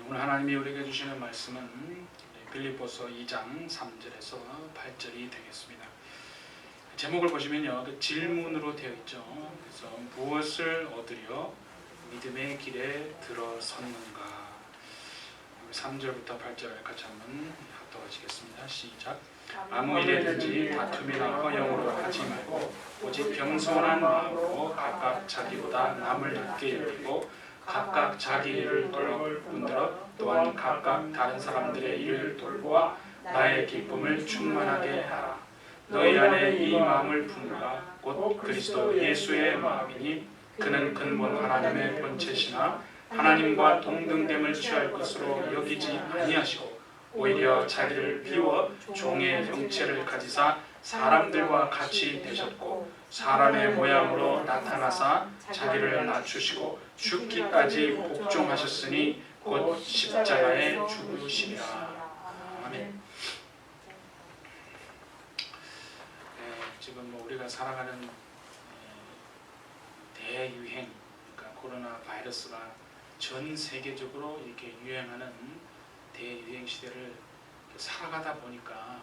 오늘 하나님이 우리에게 주시는 말씀은 빌립보서 2장 3절에서 8절이 되겠습니다. 제목을 보시면요, 그 질문으로 되어 있죠. 그래서 무엇을 얻으려 믿음의 길에 들어섰는가. 3절부터 8절 같이 한번 합독하시겠습니다. 시작. 아무 일에든지 다툼이나 허영으로 하지 말고 오직 겸손한 마음으로 각각 자기보다 남을 낮게 여기고 각각 자기 일을 문들어 또한 각각 다른 사람들의 일을 돌보아 나의 기쁨을 충만하게 하라. 너희 안에 이 마음을 품으라. 곧 그리스도 예수의 마음이니 그는 근본 하나님의 본체시나 하나님과 동등됨을 취할 것으로 여기지 아니하시고 오히려 자기를 비워 종의 형체를 가지사 사람들과 같이 되셨고 사람의 모양으로 나타나사 자기를 낮추시고 죽기까지 복종하셨으니 곧 십자가에 죽으시리라. 아멘. 지금 우리가 살아가는 대유행, 그러니까 코로나 바이러스가 전 세계적으로 이렇게 유행하는 대유행 시대를 살아가다 보니까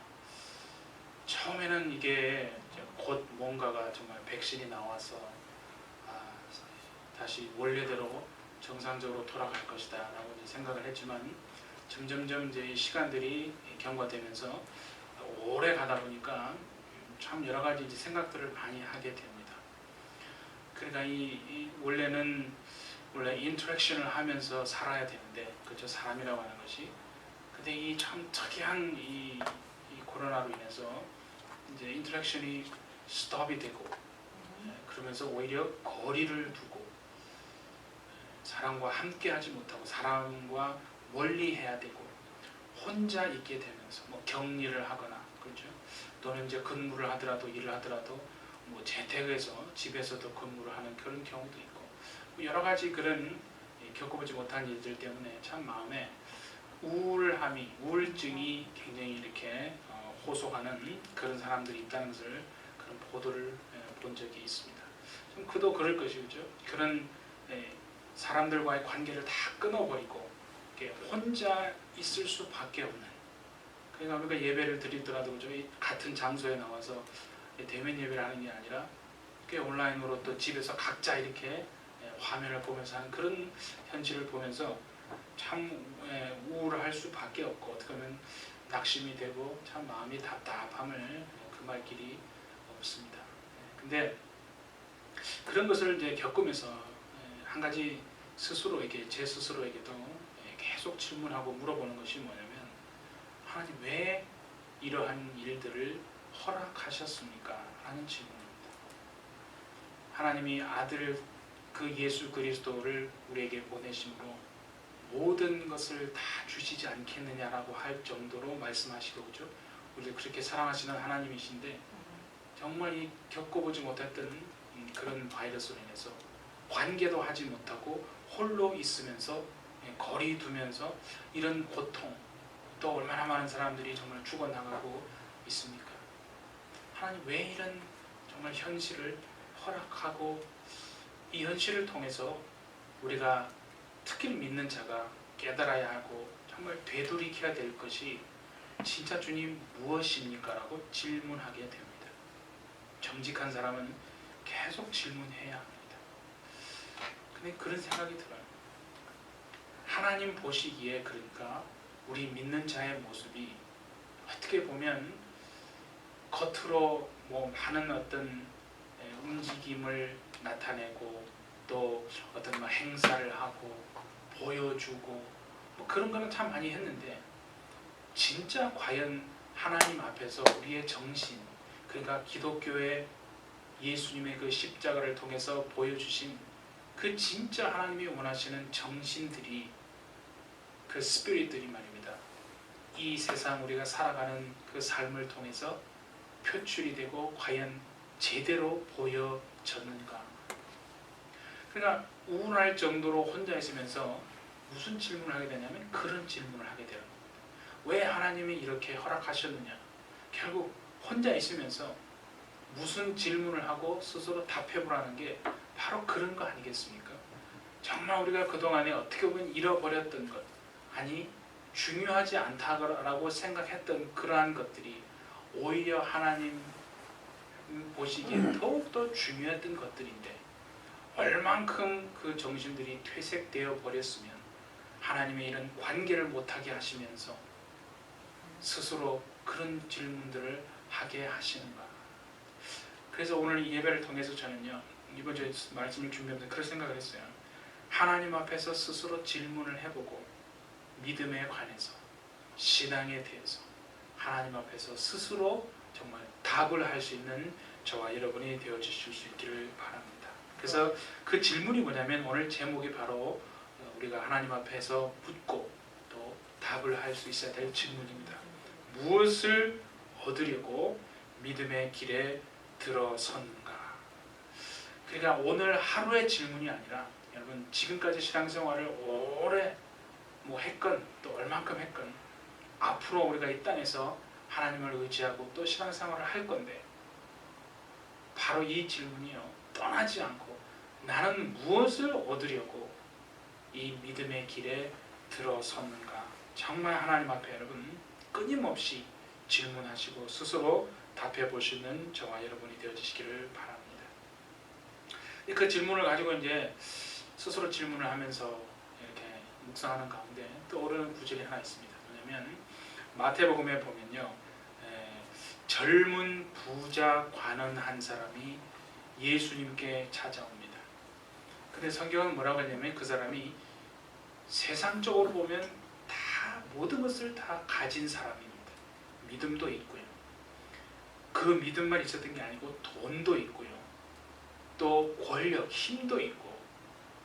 처음에는 이게 곧 뭔가가 정말 백신이 나와서 다시 원래대로 정상적으로 돌아갈 것이다 라고 생각을 했지만 점점점 이제 시간들이 경과되면서 오래 가다 보니까 참 여러 가지 생각들을 많이 하게 됩니다. 그러니까 원래 인터랙션을 하면서 살아야 되는데, 그렇죠? 사람이라고 하는 것이. 근데 이 참 특이한 이 코로나로 인해서 이제 인터랙션이 스톱이 되고, 그러면서 오히려 거리를 두고 사람과 함께 하지 못하고 사람과 멀리 해야 되고 혼자 있게 되면서 뭐 격리를 하거나, 그렇죠? 또는 이제 근무를 하더라도 일을 하더라도 뭐 재택에서 집에서도 근무를 하는 그런 경우도 있고, 여러 가지 그런 겪어보지 못한 일들 때문에 참 마음에 우울증이 굉장히 이렇게 호소하는 그런 사람들이 있다는 것을, 그런 보도를 본 적이 있습니다. 좀 그도 그럴 것이죠. 그런 사람들과의 관계를 다 끊어버리고 혼자 있을 수밖에 없는. 그러니까 우리가 예배를 드리더라도 같은 장소에 나와서 대면 예배를 하는 게 아니라 온라인으로 또 집에서 각자 이렇게 화면을 보면서 하는 그런 현실을 보면서 참 우울할 수밖에 없고, 어떻게 보면 낙심이 되고 참 마음이 답답함을 금할 길이 없습니다. 근데 그런 것을 이제 겪으면서 한 가지 제 스스로에게도 계속 질문하고 물어보는 것이 뭐냐면, 하나님 왜 이러한 일들을 허락하셨습니까? 라는 질문입니다. 하나님이 아들 그 예수 그리스도를 우리에게 보내심으로 모든 것을 다 주시지 않겠느냐라고 할 정도로 말씀하시고, 그죠? 우리를 그렇게 사랑하시는 하나님이신데 정말 이 겪어보지 못했던 그런 바이러스로 인해서 관계도 하지 못하고 홀로 있으면서 거리 두면서 이런 고통, 또 얼마나 많은 사람들이 정말 죽어나가고 있습니까? 하나님 왜 이런 정말 현실을 허락하고, 이 현실을 통해서 우리가 특히 믿는 자가 깨달아야 하고 정말 되돌이켜야 될 것이 진짜 주님 무엇입니까? 라고 질문하게 됩니다. 정직한 사람은 계속 질문해야 합니다. 근데 그런 생각이 들어요. 하나님 보시기에, 그러니까 우리 믿는 자의 모습이 어떻게 보면 겉으로 뭐 많은 어떤 움직임을 나타내고 또 어떤 행사를 하고 보여주고 뭐 그런 거는 참 많이 했는데, 진짜 과연 하나님 앞에서 우리의 정신, 그러니까 기독교의 예수님의 그 십자가를 통해서 보여주신 그 진짜 하나님이 원하시는 정신들이, 그 스피릿들이 말입니다, 이 세상 우리가 살아가는 그 삶을 통해서 표출이 되고 과연 제대로 보여졌는가. 그러니까 우울할 정도로 혼자 있으면서 무슨 질문을 하게 되냐면 그런 질문을 하게 되는 겁니다. 왜 하나님이 이렇게 허락하셨느냐. 결국 혼자 있으면서 무슨 질문을 하고 스스로 답해보라는 게 바로 그런 거 아니겠습니까? 정말 우리가 그동안에 어떻게 보면 잃어버렸던 것, 아니 중요하지 않다라고 생각했던 그러한 것들이 오히려 하나님 보시기에 더욱더 중요했던 것들인데 얼만큼 그 정신들이 퇴색되어 버렸으면 하나님의 이런 관계를 못하게 하시면서 스스로 그런 질문들을 하게 하시는가. 그래서 오늘 이 예배를 통해서 저는요, 이번 주에 말씀을 준비하면서 그런 생각을 했어요. 하나님 앞에서 스스로 질문을 해보고 믿음에 관해서, 신앙에 대해서 하나님 앞에서 스스로 정말 답을 할 수 있는 저와 여러분이 되어주실 수 있기를 바랍니다. 그래서 그 질문이 뭐냐면 오늘 제목이 바로 우리가 하나님 앞에서 묻고 또 답을 할 수 있어야 될 질문입니다. 무엇을 얻으려고 믿음의 길에 들어섰는가. 그러니까 오늘 하루의 질문이 아니라 여러분 지금까지 신앙생활을 오래 했건 또 얼만큼 했건 앞으로 우리가 이 땅에서 하나님을 의지하고 또 신앙생활을 할 건데 바로 이 질문이요, 떠나지 않고 나는 무엇을 얻으려고 이 믿음의 길에 들어섰는가. 정말 하나님 앞에 여러분 끊임없이 질문하시고 스스로 답해 보시는 저와 여러분이 되어주시기를 바랍니다. 그 질문을 가지고 이제 스스로 질문을 하면서 이렇게 묵상하는 가운데 떠오르는 구절이 하나 있습니다. 뭐냐면 마태복음에 보면요, 젊은 부자 관원 한 사람이 예수님께 찾아옵니다. 근데 성경은 뭐라고 하냐면 그 사람이 세상적으로 보면 다 모든 것을 다 가진 사람입니다. 믿음도 있고요. 그 믿음만 있었던 게 아니고 돈도 있고요. 또 권력, 힘도 있고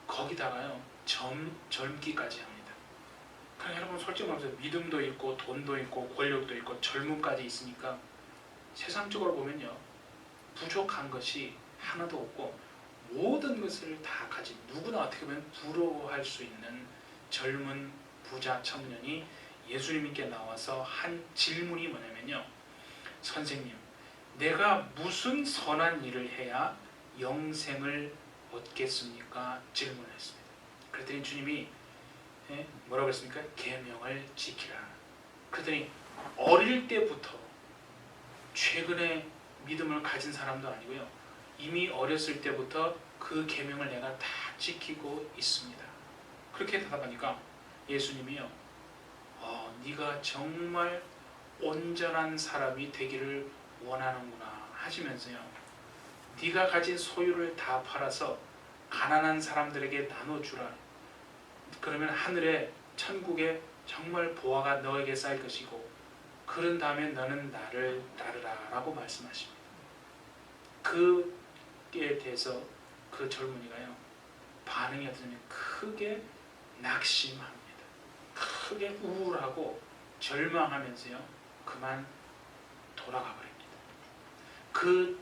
거기다가요 젊기까지 합니다. 그러니까 여러분 솔직히 말해서 믿음도 있고 돈도 있고 권력도 있고 젊음까지 있으니까 세상적으로 보면요 부족한 것이 하나도 없고 모든 것을 다 가진, 누구나 어떻게 보면 부러워할 수 있는 젊은 부자 청년이 예수님께 나와서 한 질문이 뭐냐면요, 선생님, 내가 무슨 선한 일을 해야 영생을 얻겠습니까? 질문했습니다. 그랬더니 주님이 뭐라고 했습니까? 계명을 지키라. 그랬더니 어릴 때부터 최근에 믿음을 가진 사람도 아니고요, 이미 어렸을 때부터 그 계명을 내가 다 지키고 있습니다. 그렇게 대답하니까 예수님이요, 네가 정말 온전한 사람이 되기를 원하는구나 하시면서요, 네가 가진 소유를 다 팔아서 가난한 사람들에게 나눠주라. 그러면 하늘에 천국에 정말 보화가 너에게 쌓일 것이고 그런 다음에 너는 나를 따르라 라고 말씀하십니다. 그에 대해서 그 젊은이가요 반응이 어떠냐면 크게 낙심합니다. 크게 우울하고 절망하면서요 그만 돌아가 버립니다. 그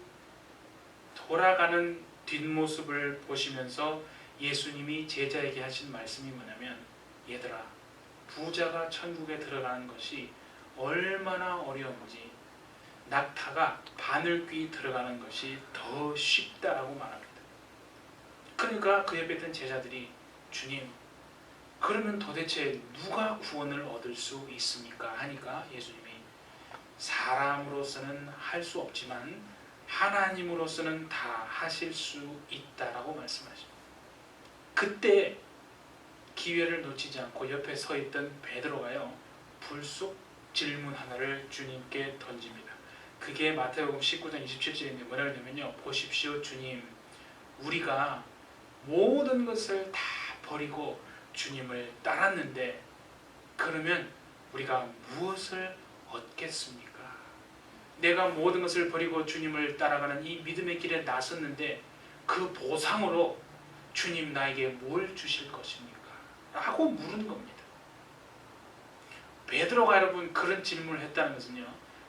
돌아가는 뒷모습을 보시면서 예수님이 제자에게 하신 말씀이 뭐냐면, 얘들아, 부자가 천국에 들어가는 것이 얼마나 어려운지 낙타가 바늘귀 들어가는 것이 더 쉽다라고 말합니다. 그러니까 그 옆에 있던 제자들이 주님, 그러면 도대체 누가 구원을 얻을 수 있습니까? 하니까 예수님이 사람으로서는 할 수 없지만 하나님으로서는 다 하실 수 있다라고 말씀하십니다. 그때 기회를 놓치지 않고 옆에 서 있던 베드로가요 불쑥 질문 하나를 주님께 던집니다. 그게 마태복음 19장 27절인데 뭐라 그러냐면요, 보십시오 주님, 우리가 모든 것을 다 버리고 주님을 따랐는데 그러면 우리가 무엇을 얻겠습니까? 내가 모든 것을 버리고 주님을 따라가는 이 믿음의 길에 나섰는데 그 보상으로 주님 나에게 뭘 주실 것입니까? 라고 물은 겁니다. 베드로가 여러분 그런 질문을 했다는 것은요,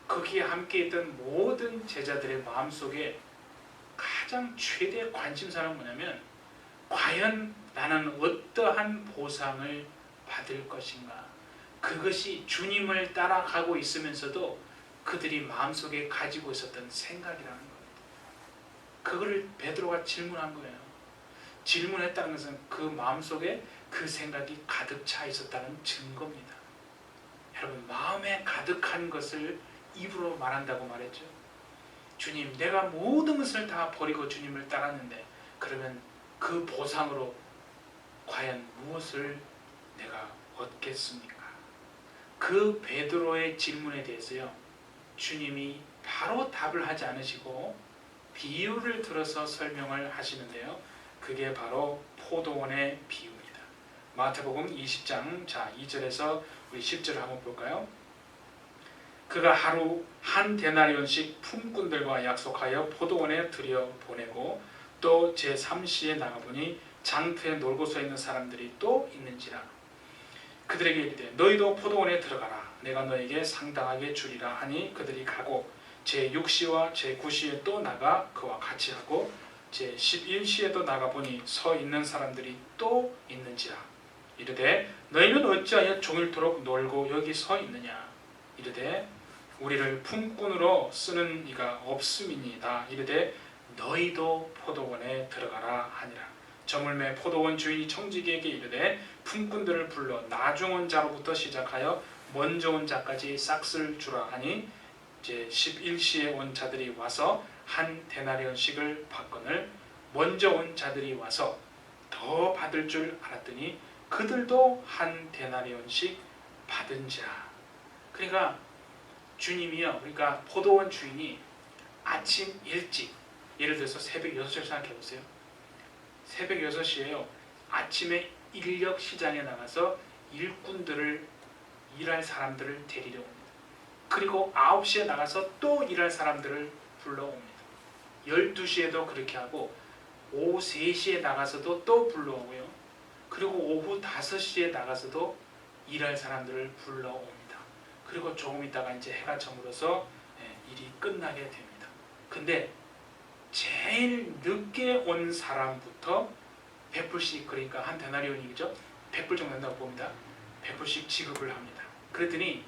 거기에 함께 있던 모든 제자들의 마음속에 가장 최대 관심사는 뭐냐면, 과연 나는 어떠한 보상을 받을 것인가. 그것이 주님을 따라가고 있으면서도 그들이 마음속에 가지고 있었던 생각이라는 겁니다. 그거를 베드로가 질문한 거예요. 질문했다는 것은 그 마음속에 그 생각이 가득 차 있었다는 증거입니다. 여러분, 마음에 가득한 것을 입으로 말한다고 말했죠. 주님, 내가 모든 것을 다 버리고 주님을 따랐는데 그러면 그 보상으로 과연 무엇을 내가 얻겠습니까? 그 베드로의 질문에 대해서요, 주님이 바로 답을 하지 않으시고 비유를 들어서 설명을 하시는데요, 그게 바로 포도원의 비유입니다. 마태복음 20장 2절에서 우리 10절을 한번 볼까요? 그가 하루 한 데나리온씩 품꾼들과 약속하여 포도원에 들여보내고 또 제3시에 나가보니 장터에 놀고 서 있는 사람들이 또 있는지라. 그들에게 이르되 너희도 포도원에 들어가라. 내가 너에게 상당하게 주리라 하니 그들이 가고 제6시와 제9시에 또 나가 그와 같이 하고 제11시에도 나가보니 서 있는 사람들이 또 있는지라. 이르되 너희는 어찌하여 종일토록 놀고 여기 서 있느냐. 이르되 우리를 품꾼으로 쓰는 이가 없음이니이다. 이르되 너희도 포도원에 들어가라 하니라. 저물매 포도원 주인이 청지기에게 이르되 품꾼들을 불러 나중 온 자로부터 시작하여 먼저 온 자까지 싹쓸 주라 하니 이제 11시에 온 자들이 와서 한 데나리온씩을 받거늘 먼저 온 자들이 와서 더 받을 줄 알았더니 그들도 한 데나리온씩 받은지라. 그러니까 주님이요, 그러니까 포도원 주인이 아침 일찍, 예를 들어서 새벽 6시를 생각해 보세요. 새벽 6시에요. 아침에 인력 시장에 나가서 일꾼들을, 일할 사람들을 데리러 옵니다. 그리고 9시에 나가서 또 일할 사람들을 불러옵니다. 12시에도 그렇게 하고 오후 3시에 나가서도 또 불러오고요. 그리고 오후 5시에 나가서도 일할 사람들을 불러옵니다. 그리고 조금 있다가 이제 해가 저물어서 일이 끝나게 됩니다. 근데 제일 늦게 온 사람부터 100불씩, 그러니까 한 데나리온이죠. 100불 정도 된다고 봅니다. 100불씩 지급을 합니다. 그랬더니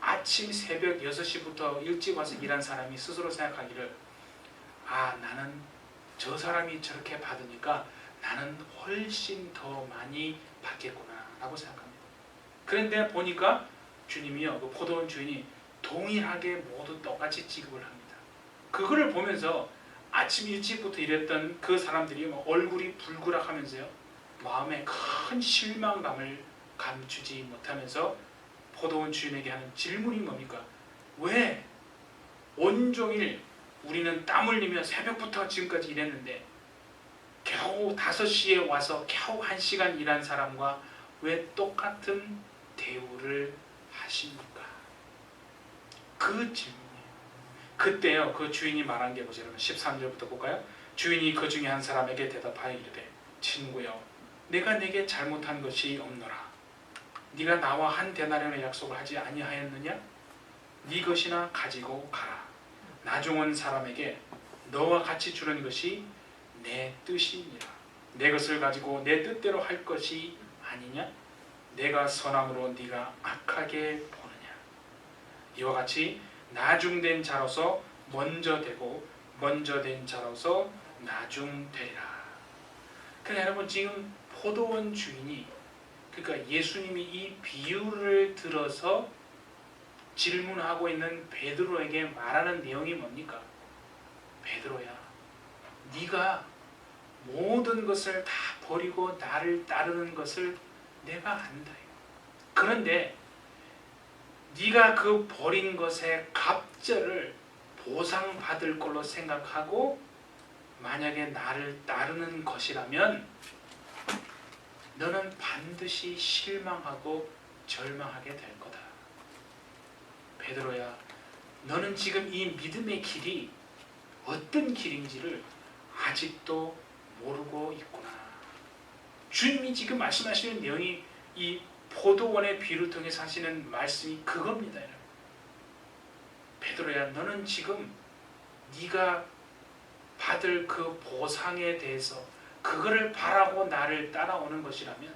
아침 새벽 6시부터 일찍 와서 일한 사람이 스스로 생각하기를, 아, 나는 저 사람이 저렇게 받으니까 나는 훨씬 더 많이 받겠구나 라고 생각합니다. 그런데 보니까 주님이요, 그 포도원 주인이 동일하게 모두 똑같이 지급을 합니다. 그거를 보면서 아침 일찍부터 일했던 그 사람들이 얼굴이 불그락하면서요, 마음에 큰 실망감을 감추지 못하면서 포도원 주인에게 하는 질문이 뭡니까? 왜 온종일 우리는 땀 흘리며 새벽부터 지금까지 일했는데 겨우 5시에 와서 겨우 1시간 일한 사람과 왜 똑같은 대우를 하십니까? 그 질문이에요. 그때요, 그 주인이 말한 게 뭐죠? 13절부터 볼까요? 주인이 그 중에 한 사람에게 대답하여 이르되 친구여, 내가 내게 잘못한 것이 없노라. 네가 나와 한 데나리온의 약속을 하지 아니하였느냐? 네 것이나 가지고 가라. 나중 온 사람에게 너와 같이 주는 것이 내 뜻이니라. 내 것을 가지고 내 뜻대로 할 것이 아니냐? 내가 선함으로 네가 악하게 보느냐? 이와 같이 나중된 자로서 먼저 되고 먼저 된 자로서 나중되리라. 그러니까 여러분, 지금 포도원 주인이, 그러니까 예수님이 이 비유를 들어서 질문하고 있는 베드로에게 말하는 내용이 뭡니까? 베드로야, 네가 모든 것을 다 버리고 나를 따르는 것을 내가 안다. 그런데 네가 그 버린 것의 갑절을 보상받을 걸로 생각하고 만약에 나를 따르는 것이라면 너는 반드시 실망하고 절망하게 될 거다. 베드로야, 너는 지금 이 믿음의 길이 어떤 길인지를 아직도 모르고 있구나. 주님이 지금 말씀하시는 내용이 이 포도원의 비유를 통해서 하시는 말씀이 그겁니다. 베드로야, 너는 지금 네가 받을 그 보상에 대해서 그거를 바라고 나를 따라오는 것이라면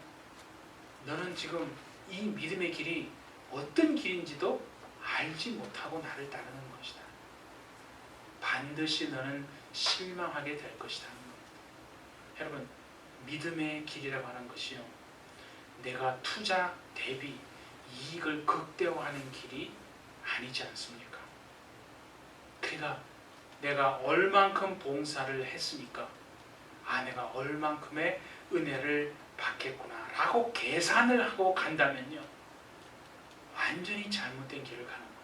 너는 지금 이 믿음의 길이 어떤 길인지도 알지 못하고 나를 따르는 것이다. 반드시 너는 실망하게 될 것이다. 여러분, 믿음의 길이라고 하는 것이요, 내가 투자 대비 이익을 극대화하는 길이 아니지 않습니까? 그러니까 내가 얼만큼 봉사를 했으니까 내가 얼만큼의 은혜를 받겠구나 라고 계산을 하고 간다면요, 완전히 잘못된 길을 가는 겁니다.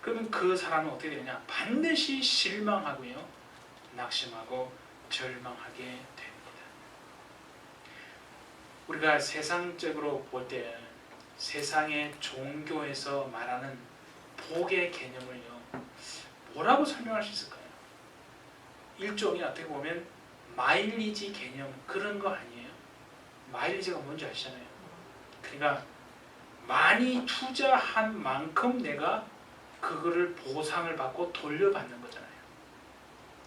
그러면 그 사람은 어떻게 되냐? 반드시 실망하고요, 낙심하고 절망하게 됩니다. 우리가 세상적으로 볼 때 세상의 종교에서 말하는 복의 개념을요, 뭐라고 설명할 수 있을까요? 일종의 어떻게 보면 마일리지 개념, 그런 거 아니에요? 마일리지가 뭔지 아시잖아요. 그러니까 많이 투자한 만큼 내가 그거를 보상을 받고 돌려받는 거잖아요.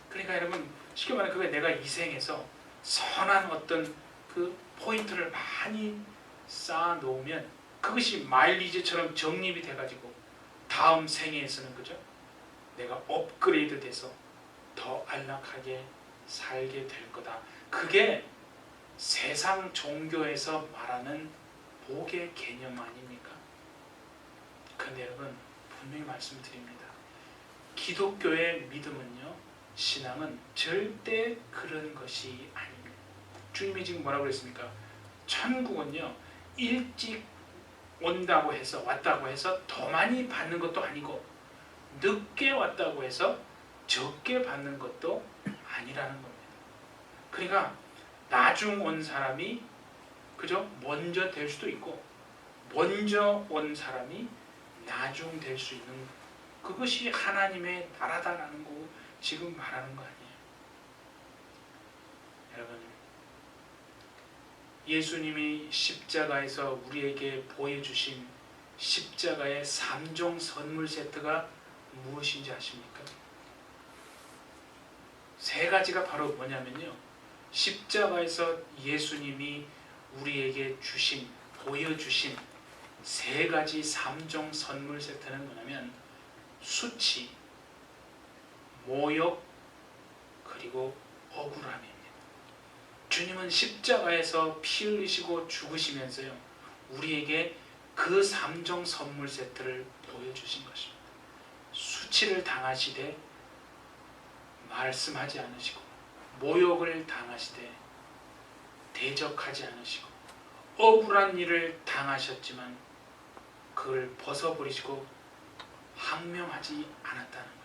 그러니까 여러분, 쉽게 말하면 그게 내가 이 생에서 선한 어떤 그 포인트를 많이 쌓아 놓으면 그것이 마일리지처럼 적립이 돼가지고 다음 생애에서는, 그죠? 내가 업그레이드 돼서 더 안락하게 살게 될 거다. 그게 세상 종교에서 말하는 복의 개념 아닙니까? 그런데 여러분, 분명히 말씀드립니다. 기독교의 믿음은요, 신앙은 절대 그런 것이 아닙니다. 주님이 지금 뭐라고 그랬습니까? 천국은요, 일찍 온다고 해서, 왔다고 해서 더 많이 받는 것도 아니고, 늦게 왔다고 해서 적게 받는 것도 아니라는 겁니다. 그러니까 나중 온 사람이, 그죠? 먼저 될 수도 있고, 먼저 온 사람이 나중 될 수 있는, 그것이 하나님의 나라다라는 거 지금 말하는 거 아니에요. 여러분, 예수님이 십자가에서 우리에게 보여주신 십자가의 3종 선물 세트가 무엇인지 아십니까? 세 가지가 바로 뭐냐면요, 십자가에서 예수님이 우리에게 주신, 보여주신 세 가지 3종 선물 세트는 뭐냐면 수치, 모욕, 그리고 억울함입니다. 주님은 십자가에서 피 흘리시고 죽으시면서요, 우리에게 그 3종 선물 세트를 보여주신 것입니다. 수치를 당하시되 말씀하지 않으시고, 모욕을 당하시되 대적하지 않으시고, 억울한 일을 당하셨지만 그걸 벗어버리시고 항명하지 않았다는 것.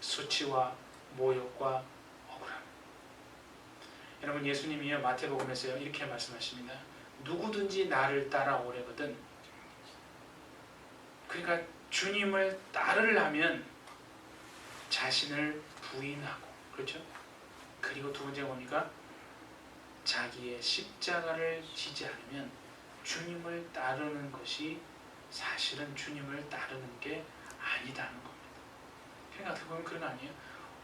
수치와 모욕과 억울함. 여러분, 예수님이요, 마태복음에서요, 이렇게 말씀하십니다. 누구든지 나를 따라오려거든. 그러니까 주님을 따르려면 자신을 부인하고, 그렇죠? 그리고 두 번째 뭡니까? 자기의 십자가를 지지 않으면 주님을 따르는 것이 사실은 주님을 따르는 게 아니다는 겁니다. 그러니까 어떻게 보면 그런 거 아니에요?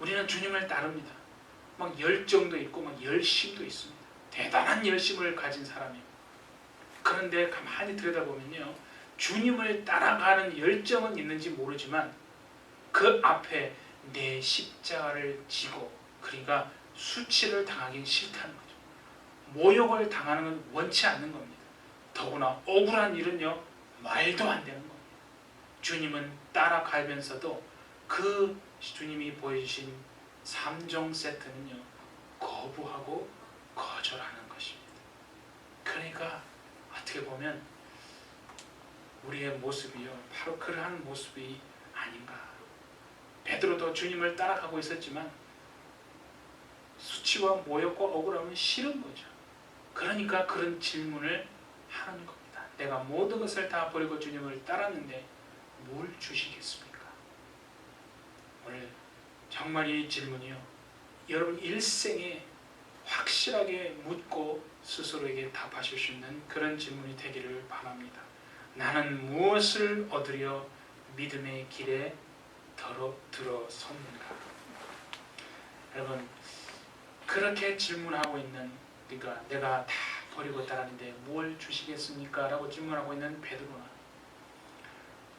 우리는 주님을 따릅니다. 막 열정도 있고 막 열심도 있습니다. 대단한 열심을 가진 사람이에요. 그런데 가만히 들여다보면요, 주님을 따라가는 열정은 있는지 모르지만 그 앞에 내 십자가를 지고, 그러니까 수치를 당하기 싫다는 거죠. 모욕을 당하는 건 원치 않는 겁니다. 더구나 억울한 일은요, 말도 안 되는 겁니다. 주님은 따라가면서도 그 주님이 보여주신 3종 세트는요, 거부하고 거절하는 것입니다. 그러니까 어떻게 보면 우리의 모습이요, 바로 그러한 모습이 아닌가. 베드로도 주님을 따라가고 있었지만 수치와 모욕과 억울함은 싫은 거죠. 그러니까 그런 질문을 하는 겁니다. 내가 모든 것을 다 버리고 주님을 따랐는데 뭘 주시겠습니까? 오늘 정말 이 질문이요, 여러분 일생에 확실하게 묻고 스스로에게 답하실 수 있는 그런 질문이 되기를 바랍니다. 나는 무엇을 얻으려 믿음의 길에 들어섰는가? 여러분, 그렇게 질문하고 있는, 그러니까 내가 다 버리고 따랐는데 뭘 주시겠습니까? 라고 질문하고 있는 베드로나,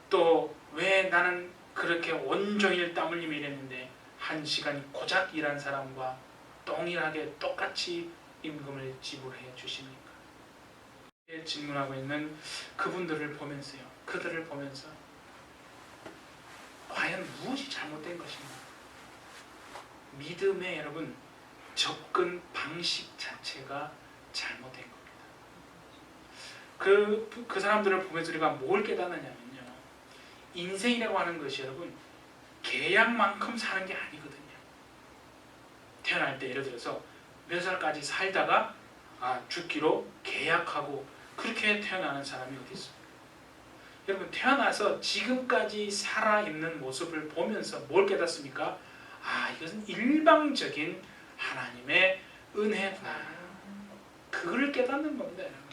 또 왜 나는 그렇게 온종일 땀 흘리며 일했는데 1시간 고작 일한 사람과 동일하게 똑같이 임금을 지불해 주십니까? 질문하고 있는 그분들을 보면서요. 그들을 보면서 과연 무엇이 잘못된 것인가? 믿음의 여러분 접근 방식 자체가 잘못된 겁니다. 그 사람들을 보면서 우리가 뭘 깨닫느냐면요. 인생이라고 하는 것이 여러분 계약만큼 사는 게 아니거든요. 태어날 때 예를 들어서 몇 살까지 살다가 죽기로 계약하고 그렇게 태어나는 사람이 어디 있습니까? 여러분 태어나서 지금까지 살아있는 모습을 보면서 뭘 깨닫습니까? 이것은 일방적인 하나님의 은혜구나. 그걸 깨닫는 겁니다. 여러분.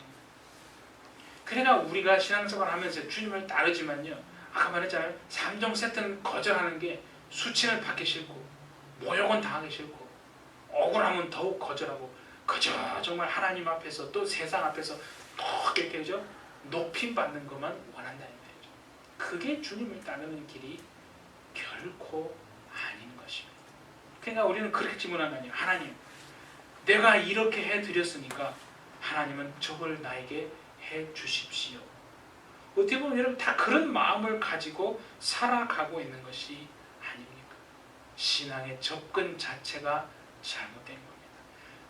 그러니까 우리가 신앙생활 하면서 주님을 따르지만요. 아까 말했잖아요. 3종 세트는 거절하는 게 수치는 받기 싫고 모욕은 당하기 싫고 억울하면 더욱 거절하고 그저 정말 하나님 앞에서 또 세상 앞에서 더 깨끗해져 높임 받는 것만 원한다는 거죠. 그게 주님을 따르는 길이 결코 아닌 것입니다. 그러니까 우리는 그렇게 질문하는 거 아니에요. 하나님, 내가 이렇게 해드렸으니까 하나님은 저걸 나에게 해주십시오. 어떻게 보면 여러분 다 그런 마음을 가지고 살아가고 있는 것이 아닙니까? 신앙의 접근 자체가 잘못된 겁니다.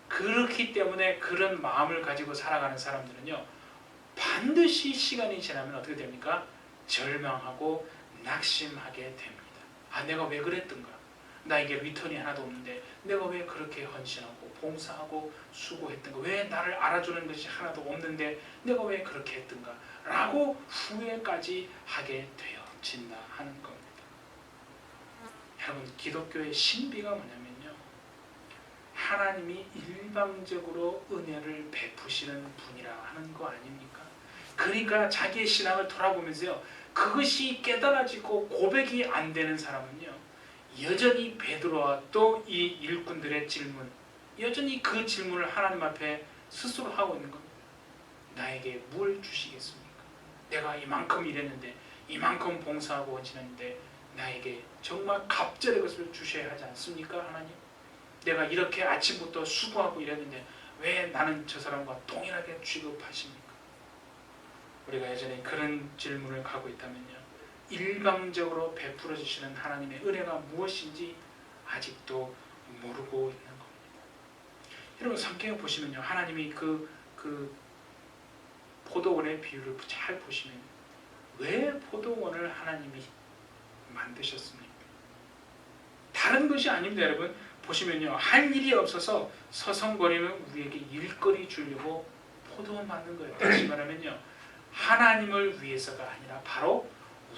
그렇기 때문에 그런 마음을 가지고 살아가는 사람들은요, 반드시 시간이 지나면 어떻게 됩니까? 절망하고 낙심하게 됩니다. 내가 왜 그랬던가? 나에게 리턴이 하나도 없는데 내가 왜 그렇게 헌신하고 봉사하고 수고했던가? 왜 나를 알아주는 것이 하나도 없는데 내가 왜 그렇게 했던가? 라고 후회까지 하게 되어진다 하는 겁니다. 여러분 기독교의 신비가 뭐냐면요. 하나님이 일방적으로 은혜를 베푸시는 분이라 하는 거 아닙니까? 그러니까 자기의 신앙을 돌아보면서요. 그것이 깨달아지고 고백이 안 되는 사람은요. 여전히 베드로와 또 이 일꾼들의 질문, 여전히 그 질문을 하나님 앞에 스스로 하고 있는 겁니다. 나에게 뭘 주시겠습니까? 내가 이만큼 일했는데 이만큼 봉사하고 헌신했는데 나에게 정말 갑절의 것을 주셔야 하지 않습니까? 하나님? 내가 이렇게 아침부터 수고하고 일했는데 왜 나는 저 사람과 동일하게 취급하십니까? 우리가 예전에 그런 질문을 갖고 있다면요. 일방적으로 베풀어 주시는 하나님의 은혜가 무엇인지 아직도 모르고 있는 겁니다. 여러분 성경에 보시면요. 하나님이 그 포도원의 비유를 잘 보시면 왜 포도원을 하나님이 만드셨습니까? 다른 것이 아닙니다. 여러분 보시면요. 할 일이 없어서 서성거리는 우리에게 일거리 주려고 포도원 만든 거예요. 다시 말하면요. 하나님을 위해서가 아니라 바로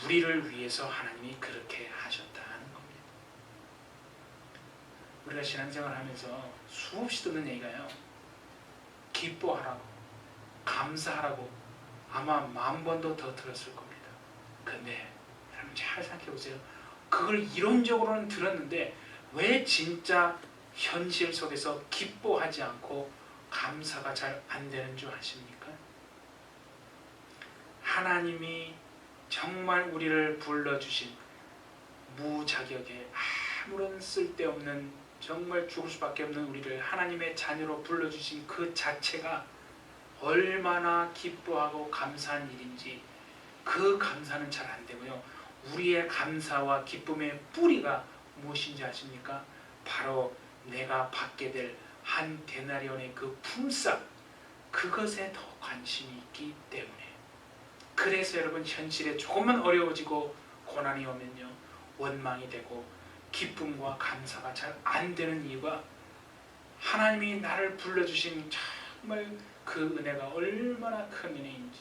우리를 위해서 하나님이 그렇게 하셨다는 겁니다. 우리가 신앙생활을 하면서 수없이 듣는 얘기가요. 기뻐하라고, 감사하라고 아마 10,000번도 더 들었을 겁니다. 근데 여러분 잘 생각해 보세요. 그걸 이론적으로는 들었는데 왜 진짜 현실 속에서 기뻐하지 않고 감사가 잘 안 되는 줄 아십니까? 하나님이 정말 우리를 불러주신 무자격의 아무런 쓸데없는 정말 죽을 수밖에 없는 우리를 하나님의 자녀로 불러주신 그 자체가 얼마나 기뻐하고 감사한 일인지 그 감사는 잘 안 되고요. 우리의 감사와 기쁨의 뿌리가 무엇인지 아십니까? 바로 내가 받게 될 한 데나리온의 그 품삯, 그것에 더 관심이 있기 때문에. 그래서 여러분 현실에 조금만 어려워지고 고난이 오면요 원망이 되고 기쁨과 감사가 잘 안 되는 이유가 하나님이 나를 불러주신 정말 그 은혜가 얼마나 큰 은혜인지,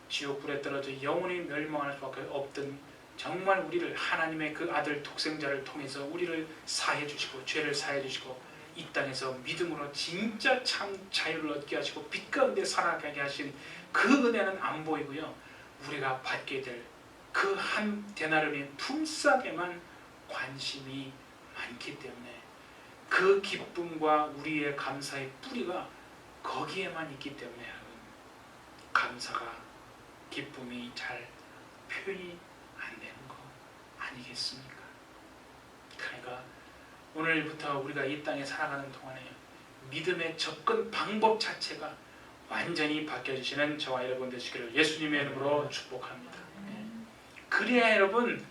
지옥불에 떨어져 영원히 멸망할 수밖에 없던 정말 우리를 하나님의 그 아들 독생자를 통해서 우리를 사해 주시고 죄를 사해 주시고 이 땅에서 믿음으로 진짜 참 자유를 얻게 하시고 빛 가운데 살아가게 하신 그 은혜는 안 보이고요. 우리가 받게 될 그 한 데나리온의 품삯에만 관심이 많기 때문에 그 기쁨과 우리의 감사의 뿌리가 거기에만 있기 때문에 감사가, 기쁨이 잘 표현이 안 되는 거 아니겠습니까? 그러니까 오늘부터 우리가 이 땅에 살아가는 동안에 믿음의 접근 방법 자체가 완전히 바뀌어지시는 저와 여러분 되시기를 예수님의 이름으로 축복합니다. 그래야 여러분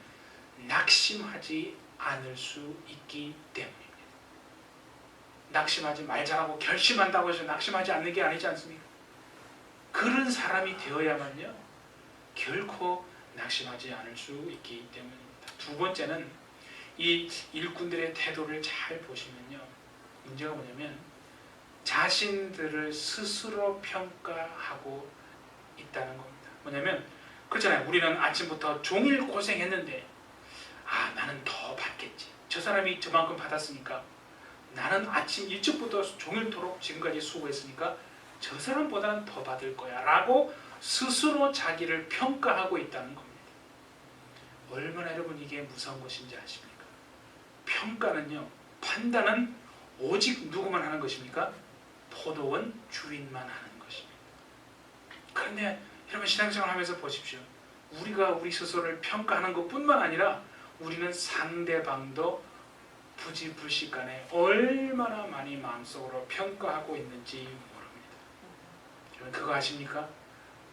낙심하지 않을 수 있기 때문입니다. 낙심하지 말자라고 결심한다고 해서 낙심하지 않는 게 아니지 않습니까? 그런 사람이 되어야만요 결코 낙심하지 않을 수 있기 때문입니다. 두 번째는 이 일꾼들의 태도를 잘 보시면요 문제가 뭐냐면 자신들을 스스로 평가하고 있다는 겁니다. 뭐냐면 그렇잖아요. 우리는 아침부터 종일 고생했는데 나는 더 받겠지. 저 사람이 저만큼 받았으니까 나는 아침 일찍부터 종일토록 지금까지 수고했으니까 저 사람보다는 더 받을 거야 라고 스스로 자기를 평가하고 있다는 겁니다. 얼마나 여러분 이게 무서운 것인지 아십니까? 평가는요 판단은 오직 누구만 하는 것입니까? 포도원 주인만 하는 것입니다. 그런데 여러분 신앙생활 하면서 보십시오. 우리가 우리 스스로를 평가하는 것뿐만 아니라 우리는 상대방도 부지불식간에 얼마나 많이 마음속으로 평가하고 있는지 모릅니다. 여러분 그거 아십니까?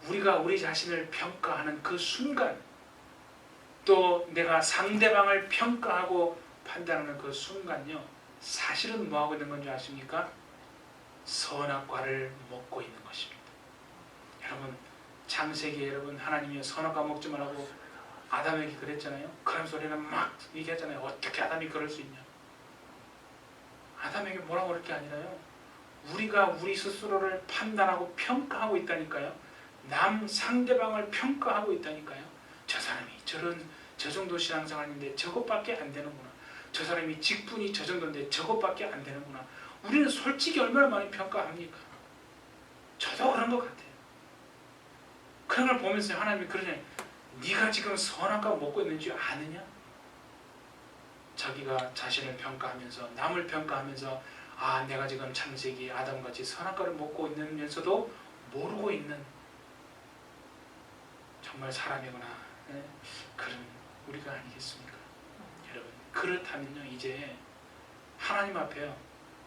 우리가 우리 자신을 평가하는 그 순간 또 내가 상대방을 평가하고 판단하는 그 순간요 사실은 뭐하고 있는 건지 아십니까? 선악과를 먹고 있는 것입니다. 여러분 창세기에 여러분 하나님이 선악과 먹지 말라고 아담에게 그랬잖아요. 그런 소리는 막 얘기하잖아요. 어떻게 아담이 그럴 수 있냐. 아담에게 뭐라고 그럴 게 아니라요 우리가 우리 스스로를 판단하고 평가하고 있다니까요. 상대방을 평가하고 있다니까요. 저 사람이 저 정도 신앙생활인데 저것밖에 안 되는구나. 저 사람이 직분이 저 정도인데 저것밖에 안 되는구나. 우리는 솔직히 얼마나 많이 평가합니까? 저도 그런 것 같아요. 그런 걸 보면서 하나님이 그러냐. 네가 지금 선악과 먹고 있는지 아느냐? 자기가 자신을 평가하면서 남을 평가하면서 내가 지금 창세기 아담같이 선악과를 먹고 있으면서도 모르고 있는 정말 사람이구나. 그런 우리가 아니겠습니까? 여러분 그렇다면요 이제 하나님 앞에요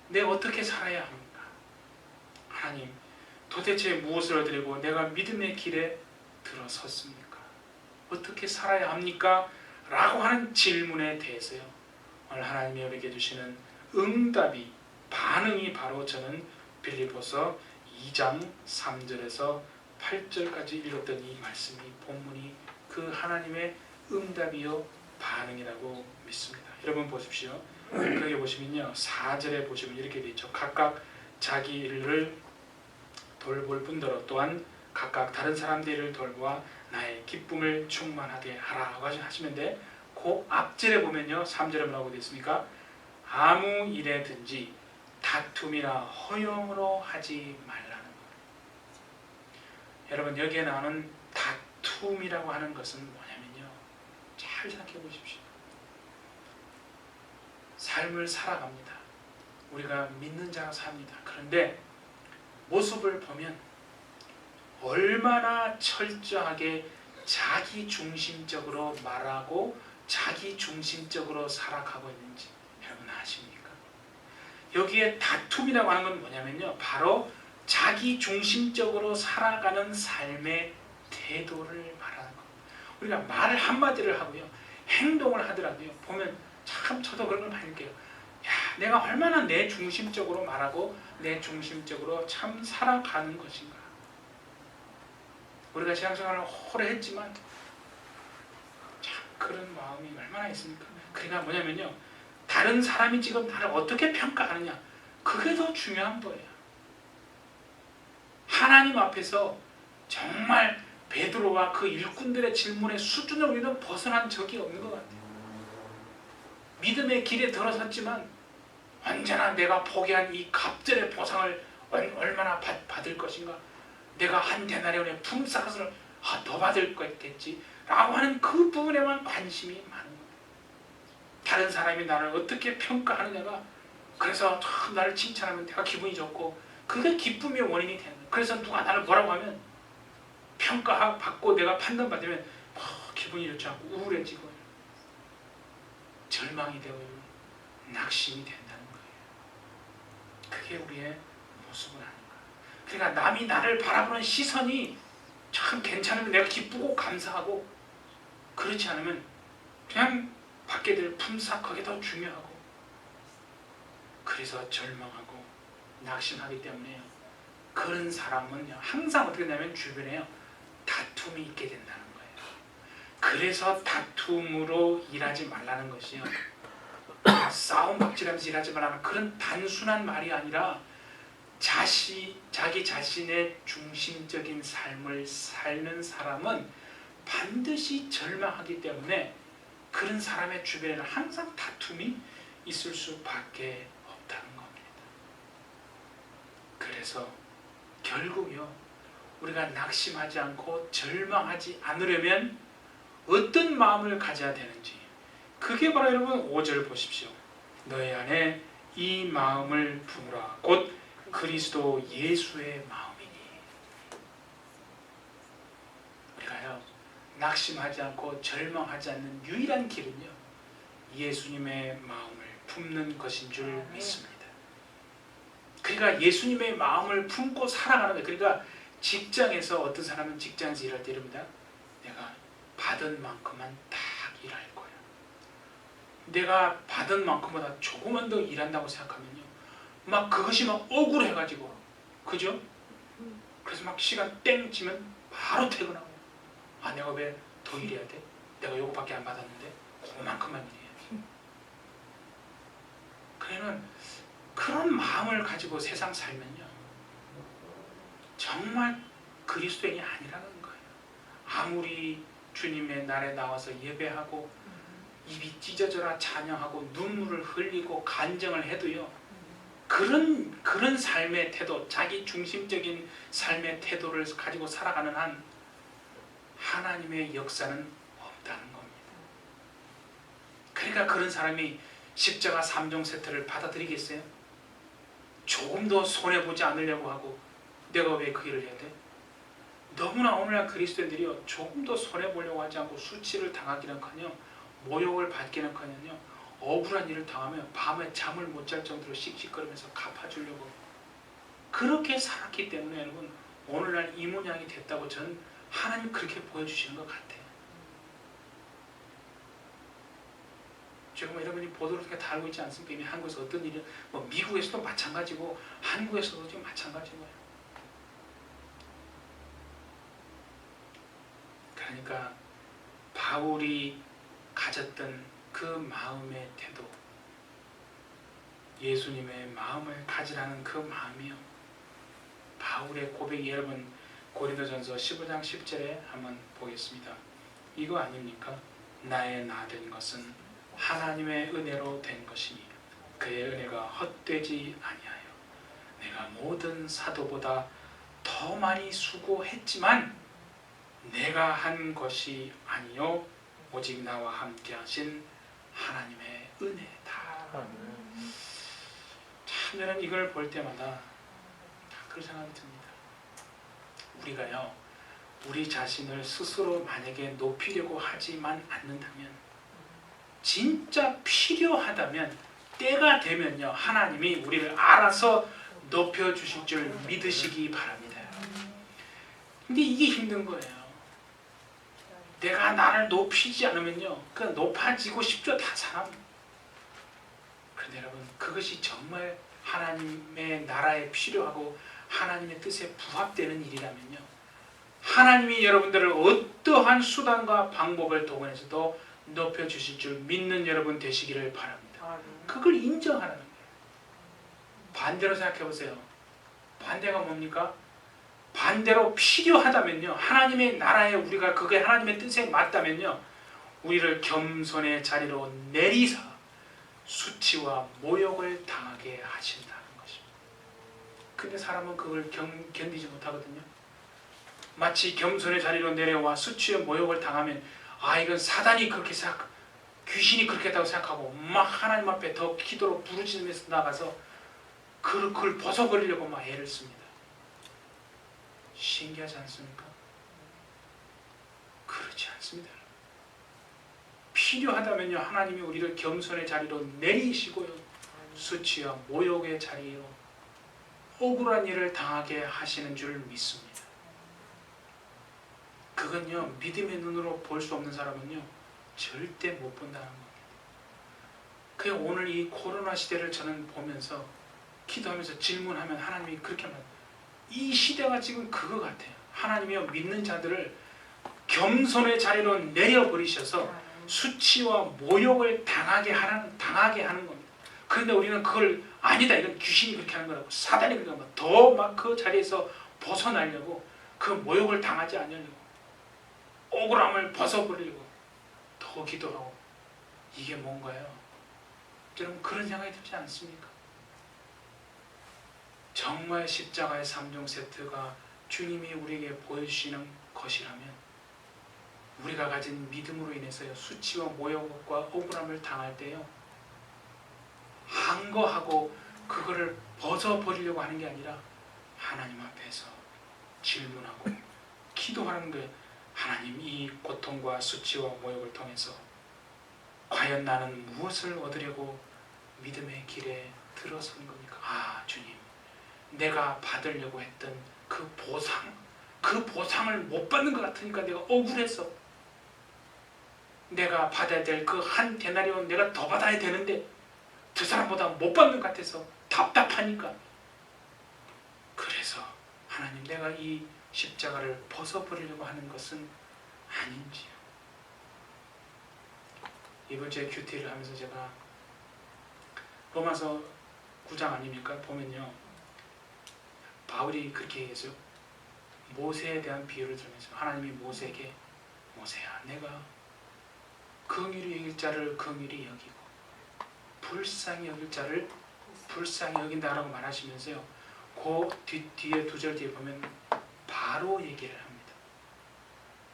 내가 어떻게 살아야 합니까? 하나님 도대체 무엇을 드리고 내가 믿음의 길에 들어섰습니까? 어떻게 살아야 합니까? 라고 하는 질문에 대해서요 오늘 하나님이 우리에게 주시는 응답이 반응이 바로 저는 빌립보서 2장 3절에서 8절까지 읽었던 이 말씀이 본문이 그 하나님의 응답이요 반응이라고 믿습니다. 여러분 보십시오. 거기 보시면요 4절에 보시면 이렇게 되어 있죠. 각각 자기 일을 돌볼 뿐더러 또한 각각 다른 사람들을 돌보아 나의 기쁨을 충만하게 하라고 하시는데 그 앞절에 보면요 3절에 뭐라고 되어 있습니까? 아무 일에든지 다툼이나 허용으로 하지 말라는 것. 여러분 여기에 나오는 다툼이라고 하는 것은 뭐냐면요 잘 생각해 보십시오. 삶을 살아갑니다. 우리가 믿는 자로 삽니다. 그런데 모습을 보면 얼마나 철저하게 자기중심적으로 말하고 자기중심적으로 살아가고 있는지 여러분 아십니까? 여기에 다툼이라고 하는 건 뭐냐면요 바로 자기중심적으로 살아가는 삶의 태도를 말하는 겁니다. 우리가 말을 한마디를 하고요 행동을 하더라도요 보면 참 저도 그런 걸 많이 느껴요. 내가 얼마나 내 중심적으로 말하고 내 중심적으로 참 살아가는 것인가. 우리가 신앙생활을 오래 했지만 참 그런 마음이 얼마나 있습니까? 그러니까 뭐냐면요 다른 사람이 지금 나를 어떻게 평가하느냐 그게 더 중요한 거예요. 하나님 앞에서 정말 베드로와 그 일꾼들의 질문의 수준을 우리는 벗어난 적이 없는 것 같아요. 믿음의 길에 들어섰지만 언제나 내가 포기한 이 갑절의 보상을 얼마나 받을 것인가, 내가 한 데나리온의 품삯을 더 받을 거겠지 라고 하는 그 부분에만 관심이 많은 겁니다. 다른 사람이 나를 어떻게 평가하느냐가 그래서 참 나를 칭찬하면 내가 기분이 좋고 그게 기쁨의 원인이 되는 거예요. 그래서 누가 나를 뭐라고 하면 평가받고 내가 판단받으면 기분이 좋지 않고 우울해지고 절망이 되고 낙심이 된다는 거예요. 그게 우리의 모습은 아닌가. 그러니까 남이 나를 바라보는 시선이 참 괜찮으면 내가 기쁘고 감사하고, 그렇지 않으면 그냥 받게 될 품삯 그게 더 중요하고, 그래서 절망하고 낙심하기 때문에 그런 사람은 항상 어떻게 되냐면 주변에 다툼이 있게 된다는 거예요. 그래서 다툼으로 일하지 말라는 것이요, 싸움 박질하면서 일하지 말라는 그런 단순한 말이 아니라 자기 자신의 중심적인 삶을 사는 사람은 반드시 절망하기 때문에 그런 사람의 주변에는 항상 다툼이 있을 수밖에 없다는 겁니다. 그래서 결국요, 우리가 낙심하지 않고 절망하지 않으려면 어떤 마음을 가져야 되는지, 그게 바로 여러분 5절 보십시오. 너희 안에 이 마음을 품으라. 곧 그리스도 예수의 마음이니. 우리가요, 낙심하지 않고 절망하지 않는 유일한 길은요, 예수님의 마음을 품는 것인 줄 믿습니다. 그러니까 예수님의 마음을 품고 살아가는 거예요. 그러니까 직장에서 어떤 사람은 직장에서 일할 때 이럽니다. 내가 받은 만큼만 딱 일할 거야. 내가 받은 만큼보다 조금만 더 일한다고 생각하면요, 막 그것이 막 억울해가지고, 그죠? 그래서 막 시간 땡 치면 바로 퇴근하고, 아 내가 왜 더 일해야 돼? 내가 요거밖에 안 받았는데 그만큼만 일해야지. 그러면 그런 마음을 가지고 세상 살면요, 정말 그리스도인이 아니라는 거예요. 아무리 주님의 날에 나와서 예배하고 입이 찢어져라 찬양하고 눈물을 흘리고 간증을 해도요, 그런 삶의 태도, 자기 중심적인 삶의 태도를 가지고 살아가는 한 하나님의 역사는 없다는 겁니다. 그러니까 그런 사람이 십자가 3종 세트를 받아들이겠어요? 조금 더 손해보지 않으려고 하고 내가 왜 그 일을 해야 돼? 너무나 오늘날 그리스도인들이요, 조금 더 손해보려고 하지 않고 수치를 당하기는커녕 모욕을 받기는커녕 억울한 일을 당하면 밤에 잠을 못 잘 정도로 씩씩거리면서 갚아주려고 그렇게 살았기 때문에 여러분, 오늘날 이 모양이 됐다고 저는 하나님 그렇게 보여주시는 것 같아요. 지금 여러분이 보도를 통해 다 알고 있지 않습니까? 이미 한국에서 어떤 일이, 뭐 미국에서도 마찬가지고 한국에서도 지금 마찬가지고요. 그러니까 바울이 가졌던 그 마음의 태도, 예수님의 마음을 가지라는 그 마음이요, 바울의 고백이 여러분 고린도전서 15장 10절에 한번 보겠습니다. 이거 아닙니까? 나의 나 된 것은 하나님의 은혜로 된 것이니 그의 은혜가 헛되지 아니하여 내가 모든 사도보다 더 많이 수고했지만 내가 한 것이 아니요 오직 나와 함께 하신 하나님의 은혜다. 참 저는 이걸 볼 때마다 그런 생각이 듭니다. 우리가요, 우리 자신을 스스로 만약에 높이려고 하지만 않는다면, 진짜 필요하다면 때가 되면요, 하나님이 우리를 알아서 높여주실 줄 믿으시기 바랍니다. 근데 이게 힘든 거예요. 내가 나를 높이지 않으면요, 그냥 높아지고 싶죠, 다 사람. 그런데 여러분, 그것이 정말 하나님의 나라에 필요하고 하나님의 뜻에 부합되는 일이라면요, 하나님이 여러분들을 어떠한 수단과 방법을 동원해서도 높여주실 줄 믿는 여러분 되시기를 바랍니다. 그걸 인정하라는 거예요. 반대로 생각해 보세요. 반대가 뭡니까? 반대로 필요하다면요, 하나님의 나라에 우리가 그게 하나님의 뜻에 맞다면요, 우리를 겸손의 자리로 내리사 수치와 모욕을 당하게 하신다는 것입니다. 근데 사람은 그걸 견디지 못하거든요. 마치 겸손의 자리로 내려와 수치와 모욕을 당하면, 아 이건 사단이 그렇게 생각, 귀신이 그렇게 했다고 생각하고 막 하나님 앞에 더 기도로 부르짖으면서 나가서 그걸 벗어버리려고 막 애를 씁니다. 신기하지 않습니까? 그렇지 않습니다. 필요하다면요, 하나님이 우리를 겸손의 자리로 내리시고요, 수치와 모욕의 자리로 억울한 일을 당하게 하시는 줄 믿습니다. 그건요, 믿음의 눈으로 볼 수 없는 사람은요 절대 못 본다는 겁니다. 그 오늘 이 코로나 시대를 저는 보면서 기도하면서 질문하면 하나님이 그렇게 말합니다. 이 시대가 지금 그거 같아요. 하나님이요, 믿는 자들을 겸손의 자리로 내려버리셔서 수치와 모욕을 당하게 하는 겁니다. 그런데 우리는 그걸 아니다, 이건 귀신이 그렇게 하는 거라고, 사단이 그렇게 하는 거라고, 더 막 그 자리에서 벗어나려고, 그 모욕을 당하지 않으려고, 억울함을 벗어버리려고 더 기도하고. 이게 뭔가요? 여러분, 그런 생각이 들지 않습니까? 정말 십자가의 3종 세트가 주님이 우리에게 보여주시는 것이라면, 우리가 가진 믿음으로 인해서 수치와 모욕과 억울함을 당할 때요, 항거하고 그거를 벗어버리려고 하는 게 아니라 하나님 앞에서 질문하고 기도하는 거예요. 하나님, 이 고통과 수치와 모욕을 통해서 과연 나는 무엇을 얻으려고 믿음의 길에 들어선 겁니까? 아, 주님, 내가 받으려고 했던 그 보상을 못 받는 것 같으니까 내가 억울해서, 내가 받아야 될 그 한 데나리온 내가 더 받아야 되는데 저 사람보다 못 받는 것 같아서 답답하니까, 그래서 하나님, 내가 이 십자가를 벗어버리려고 하는 것은 아닌지요. 이번 주에 큐티를 하면서 제가 로마서 9장 아닙니까? 보면요, 바울이 그렇게 얘기했어요. 모세에 대한 비유를 들으면서 하나님이 모세에게, 모세야, 내가 긍휼히 여길 자를 긍휼히 여기고 불쌍히 여길 자를 불쌍히 여긴다라고 말하시면서요, 그 뒤에 두 절 뒤에 보면 바로 얘기를 합니다.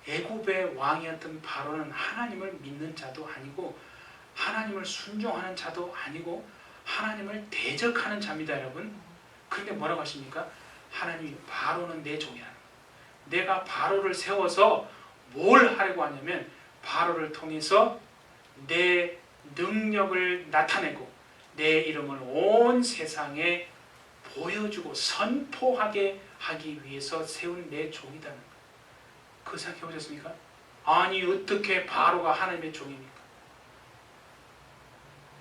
애굽의 왕이었던 바로는 하나님을 믿는 자도 아니고 하나님을 순종하는 자도 아니고 하나님을 대적하는 자입니다, 여러분. 그런데 뭐라고 하십니까? 하나님이 바로는 내 종이라는 거예요. 내가 바로를 세워서 뭘 하려고 하냐면 바로를 통해서 내 능력을 나타내고 내 이름을 온 세상에 보여주고 선포하게 하기 위해서 세운 내 종이라는 거예요. 그거 생각해 보셨습니까? 아니, 어떻게 바로가 하나님의 종입니까?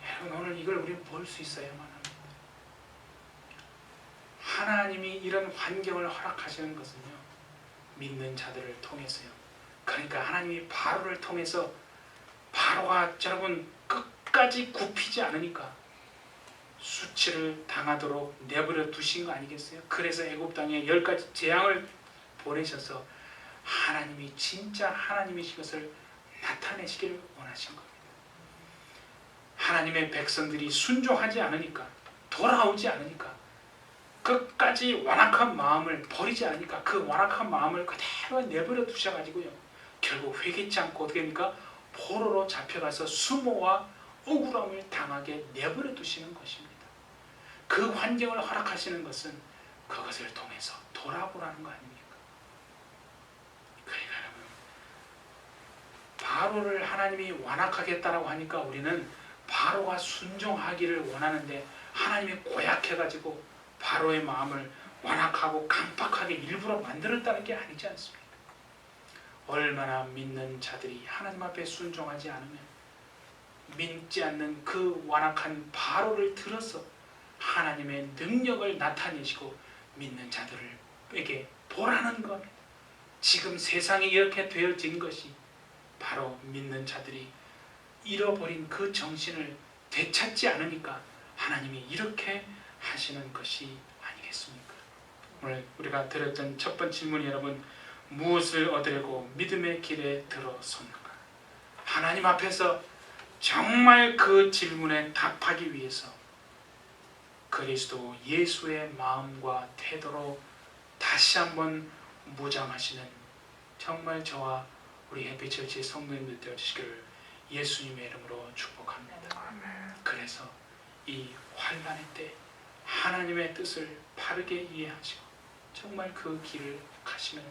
여러분, 오늘 이걸 우리는 볼 수 있어야만 합니다. 하나님이 이런 환경을 허락하시는 것은요, 믿는 자들을 통해서요. 그러니까 하나님이 바로를 통해서, 바로가 여러분 끝까지 굽히지 않으니까 수치를 당하도록 내버려 두신 거 아니겠어요? 그래서 애굽 땅에 10가지 재앙을 보내셔서 하나님이 진짜 하나님이신 것을 나타내시기를 원하신 겁니다. 하나님의 백성들이 순종하지 않으니까, 돌아오지 않으니까, 끝까지 완악한 마음을 버리지 않으니까 그 완악한 마음을 그대로 내버려 두셔가지고요, 결국 회개치 않고 어떻게 됩니까? 포로로 잡혀가서 수모와 억울함을 당하게 내버려 두시는 것입니다. 그 환경을 허락하시는 것은 그것을 통해서 돌아보라는 거 아닙니까? 그러니까 여러분, 바로를 하나님이 완악하겠다라고 하니까 우리는 바로가 순종하기를 원하는데 하나님이 고약해가지고 바로의 마음을 완악하고 강팍하게 일부러 만들었다는 게 아니지 않습니까? 얼마나 믿는 자들이 하나님 앞에 순종하지 않으면 믿지 않는 그 완악한 바로를 들어서 하나님의 능력을 나타내시고 믿는 자들에게 보라는 겁니다. 지금 세상이 이렇게 되어진 것이 바로 믿는 자들이 잃어버린 그 정신을 되찾지 않으니까 하나님이 이렇게 하시는 것이 아니겠습니까? 오늘 우리가 들었던 첫 번째 질문이, 여러분, 무엇을 얻으려고 믿음의 길에 들어섰는가? 하나님 앞에서 정말 그 질문에 답하기 위해서 그리스도 예수의 마음과 태도로 다시 한번 무장하시는 정말 저와 우리 햇빛처치의 성도님들 되어주시기를 예수님의 이름으로 축복합니다. 그래서 이 환난의 때 하나님의 뜻을 바르게 이해하시고 정말 그 길을 가시는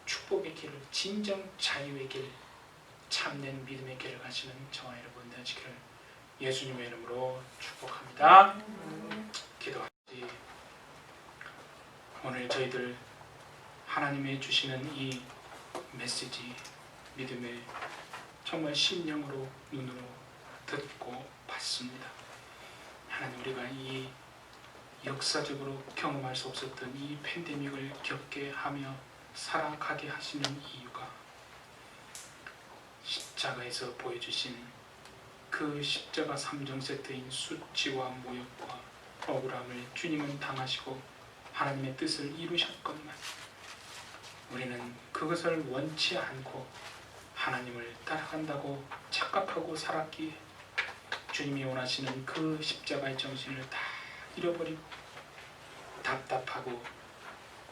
축복의 길을, 진정 자유의 길, 참된 믿음의 길을 가시는 저와 여러분 되시기를 예수님의 이름으로 축복합니다. 기도하시. 오늘 저희들 하나님이 주시는 이 메시지 믿음의 정말 심령으로 눈으로 듣고 봤습니다. 하나님, 우리가 이 역사적으로 경험할 수 없었던 이 팬데믹을 겪게 하며 살아가게 하시는 이유가 십자가에서 보여주신 그 십자가 3종 세트인 수치와 모욕과 억울함을 주님은 당하시고 하나님의 뜻을 이루셨건만 우리는 그것을 원치 않고 하나님을 따라간다고 착각하고 살았기에 주님이 원하시는 그 십자가의 정신을 다 잃어버리고 답답하고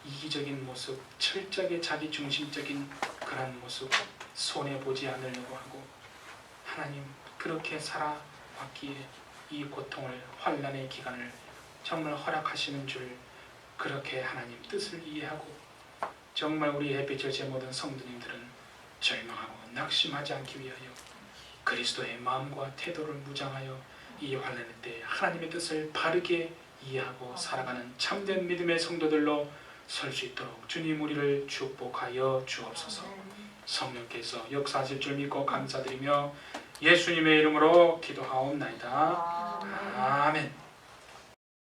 이기적인 모습, 철저하게 자기중심적인 그런 모습 손해보지 않으려고 하고 하나님 그렇게 살아왔기에 이 고통을 환난의 기간을 정말 허락하시는 줄 그렇게 하나님 뜻을 이해하고 정말 우리 햇빛의 모든 성도님들은 절망하고 낙심하지 않기 위하여 그리스도의 마음과 태도를 무장하여 이 환난의 때 하나님의 뜻을 바르게 이해하고 살아가는 참된 믿음의 성도들로 설 수 있도록 주님 우리를 축복하여 주옵소서. 성령께서 역사하실 줄 믿고 감사드리며 예수님의 이름으로 기도하옵나이다. 아멘.